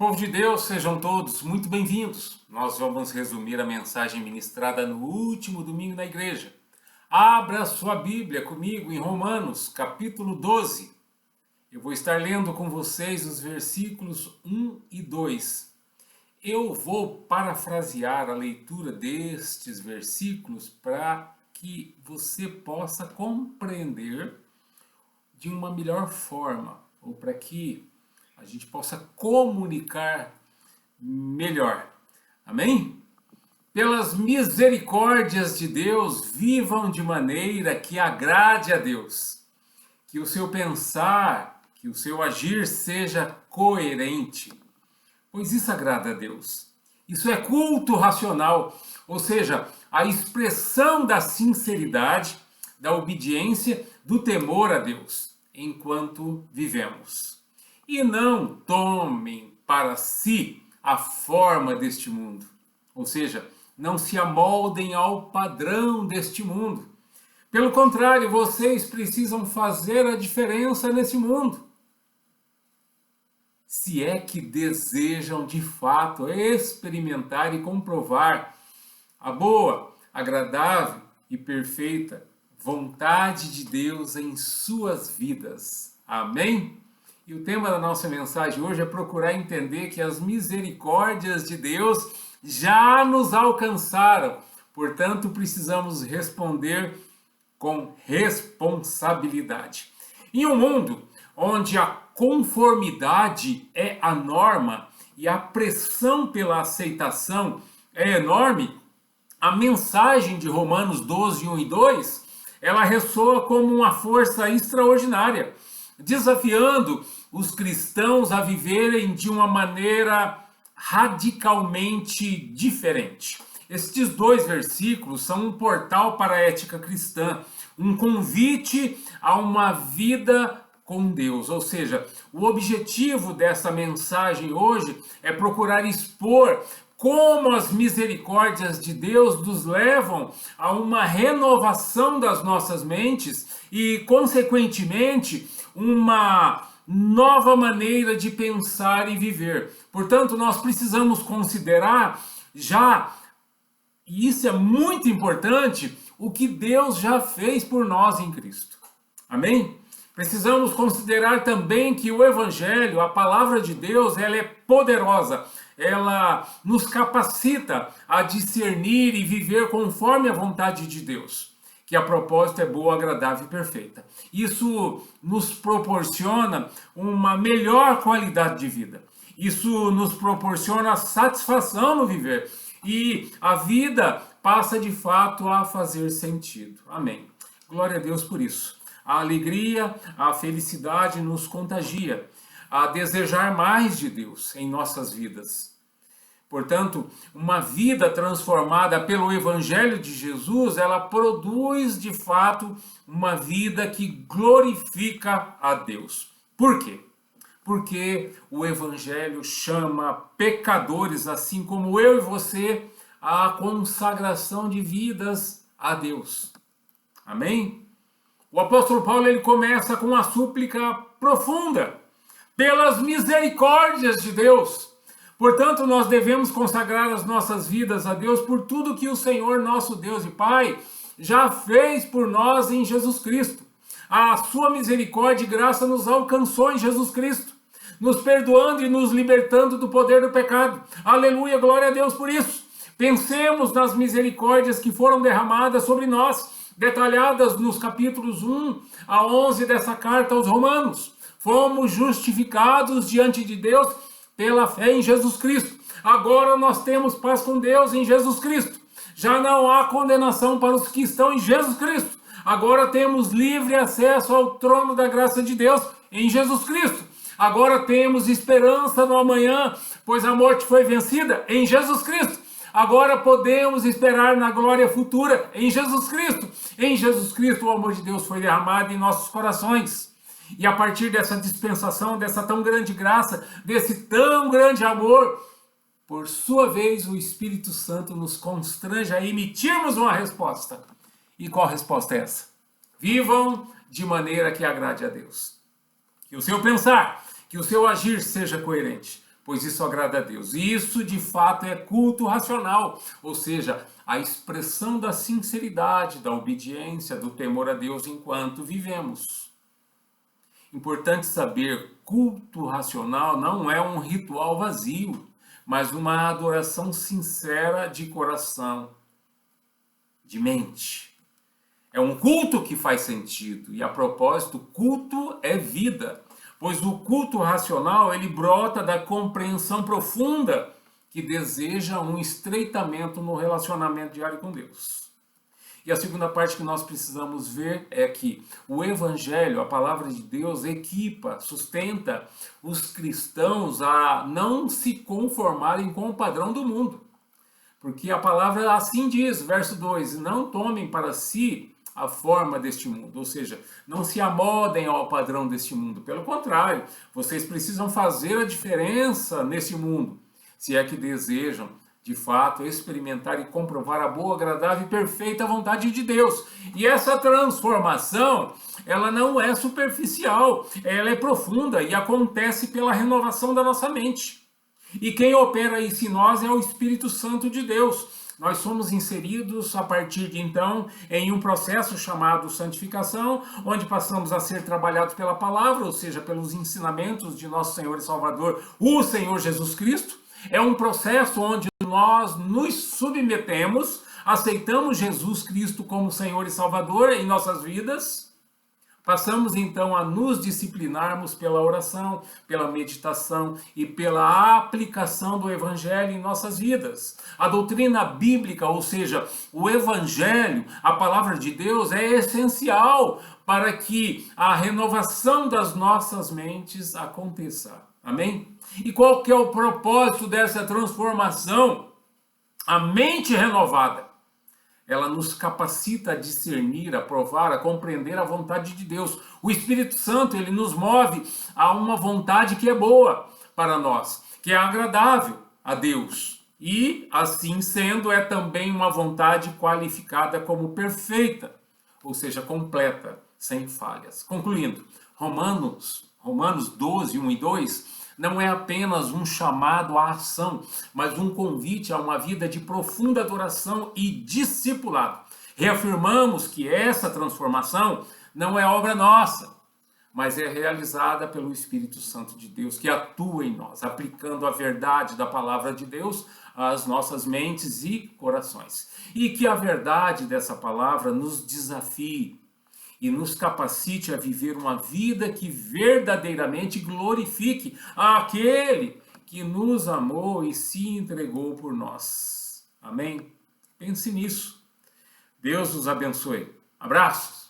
Povo de Deus, sejam todos muito bem-vindos. Nós vamos resumir a mensagem ministrada no último domingo na igreja. Abra sua Bíblia comigo em Romanos, capítulo 12. Eu vou estar lendo com vocês os versículos 1 e 2. Eu vou parafrasear a leitura destes versículos para que você possa compreender de uma melhor forma, ou para que a gente possa comunicar melhor. Amém? Pelas misericórdias de Deus, vivam de maneira que agrade a Deus. Que o seu pensar, que o seu agir seja coerente, pois isso agrada a Deus. Isso é culto racional, ou seja, a expressão da sinceridade, da obediência, do temor a Deus, enquanto vivemos. E não tomem para si a forma deste mundo. Ou seja, não se amoldem ao padrão deste mundo. Pelo contrário, vocês precisam fazer a diferença nesse mundo. Se é que desejam de fato experimentar e comprovar a boa, agradável e perfeita vontade de Deus em suas vidas. Amém? E o tema da nossa mensagem hoje é procurar entender que as misericórdias de Deus já nos alcançaram. Portanto, precisamos responder com responsabilidade. Em um mundo onde a conformidade é a norma e a pressão pela aceitação é enorme, a mensagem de Romanos 12, 1 e 2, ela ressoa como uma força extraordinária, desafiando os cristãos a viverem de uma maneira radicalmente diferente. Estes dois versículos são um portal para a ética cristã, um convite a uma vida com Deus. Ou seja, o objetivo dessa mensagem hoje é procurar expor como as misericórdias de Deus nos levam a uma renovação das nossas mentes e, consequentemente, uma nova maneira de pensar e viver. Portanto, nós precisamos considerar já, e isso é muito importante, o que Deus já fez por nós em Cristo. Amém? Precisamos considerar também que o Evangelho, a palavra de Deus, ela é poderosa. Ela nos capacita a discernir e viver conforme a vontade de Deus, que a propósito é boa, agradável e perfeita. Isso nos proporciona uma melhor qualidade de vida. Isso nos proporciona satisfação no viver. E a vida passa de fato a fazer sentido. Amém. Glória a Deus por isso. A alegria, a felicidade nos contagia a desejar mais de Deus em nossas vidas. Portanto, uma vida transformada pelo Evangelho de Jesus, ela produz de fato uma vida que glorifica a Deus. Por quê? Porque o Evangelho chama pecadores, assim como eu e você, à consagração de vidas a Deus. Amém? O apóstolo Paulo ele começa com uma súplica profunda, pelas misericórdias de Deus. Portanto, nós devemos consagrar as nossas vidas a Deus por tudo que o Senhor, nosso Deus e Pai, já fez por nós em Jesus Cristo. A sua misericórdia e graça nos alcançou em Jesus Cristo, nos perdoando e nos libertando do poder do pecado. Aleluia, glória a Deus por isso. Pensemos nas misericórdias que foram derramadas sobre nós, detalhadas nos capítulos 1 a 11 dessa carta aos Romanos. Fomos justificados diante de Deus pela fé em Jesus Cristo. Agora nós temos paz com Deus em Jesus Cristo. Já não há condenação para os que estão em Jesus Cristo. Agora temos livre acesso ao trono da graça de Deus em Jesus Cristo. Agora temos esperança no amanhã, pois a morte foi vencida em Jesus Cristo. Agora podemos esperar na glória futura em Jesus Cristo. Em Jesus Cristo o amor de Deus foi derramado em nossos corações. E a partir dessa dispensação, dessa tão grande graça, desse tão grande amor, por sua vez o Espírito Santo nos constrange a emitirmos uma resposta. E qual resposta é essa? Vivam de maneira que agrade a Deus. Que o seu pensar, que o seu agir seja coerente. pois isso agrada a Deus. E isso, de fato, é culto racional, ou seja, a expressão da sinceridade, da obediência, do temor a Deus enquanto vivemos. Importante saber, culto racional não é um ritual vazio, mas uma adoração sincera de coração, de mente. É um culto que faz sentido, e a propósito, culto é vida, pois o culto racional ele brota da compreensão profunda que deseja um estreitamento no relacionamento diário com Deus. E a segunda parte que nós precisamos ver é que o Evangelho, a palavra de Deus, equipa, sustenta os cristãos a não se conformarem com o padrão do mundo. Porque a palavra assim diz, verso 2, não tomem para si a forma deste mundo, ou seja, não se amodem ao padrão deste mundo. Pelo contrário, vocês precisam fazer a diferença nesse mundo, se é que desejam de fato, experimentar e comprovar a boa, agradável e perfeita vontade de Deus. E essa transformação, ela não é superficial, ela é profunda e acontece pela renovação da nossa mente. E quem opera isso em nós é o Espírito Santo de Deus. Nós somos inseridos, a partir de então, em um processo chamado santificação, onde passamos a ser trabalhados pela palavra, ou seja, pelos ensinamentos de nosso Senhor e Salvador, o Senhor Jesus Cristo. É um processo onde nós nos submetemos, aceitamos Jesus Cristo como Senhor e Salvador em nossas vidas, passamos então a nos disciplinarmos pela oração, pela meditação e pela aplicação do Evangelho em nossas vidas. A doutrina bíblica, ou seja, o Evangelho, a palavra de Deus, é essencial para que a renovação das nossas mentes aconteça. Amém? E qual que é o propósito dessa transformação? A mente renovada, ela nos capacita a discernir, a provar, a compreender a vontade de Deus. O Espírito Santo, ele nos move a uma vontade que é boa para nós, que é agradável a Deus. E, assim sendo, é também uma vontade qualificada como perfeita, ou seja, completa, sem falhas. Concluindo, Romanos 12, 1 e 2, não é apenas um chamado à ação, mas um convite a uma vida de profunda adoração e discipulado. Reafirmamos que essa transformação não é obra nossa, mas é realizada pelo Espírito Santo de Deus, que atua em nós, aplicando a verdade da palavra de Deus às nossas mentes e corações. E que a verdade dessa palavra nos desafie e nos capacite a viver uma vida que verdadeiramente glorifique aquele que nos amou e se entregou por nós. Amém? Pense nisso. Deus os abençoe. Abraços!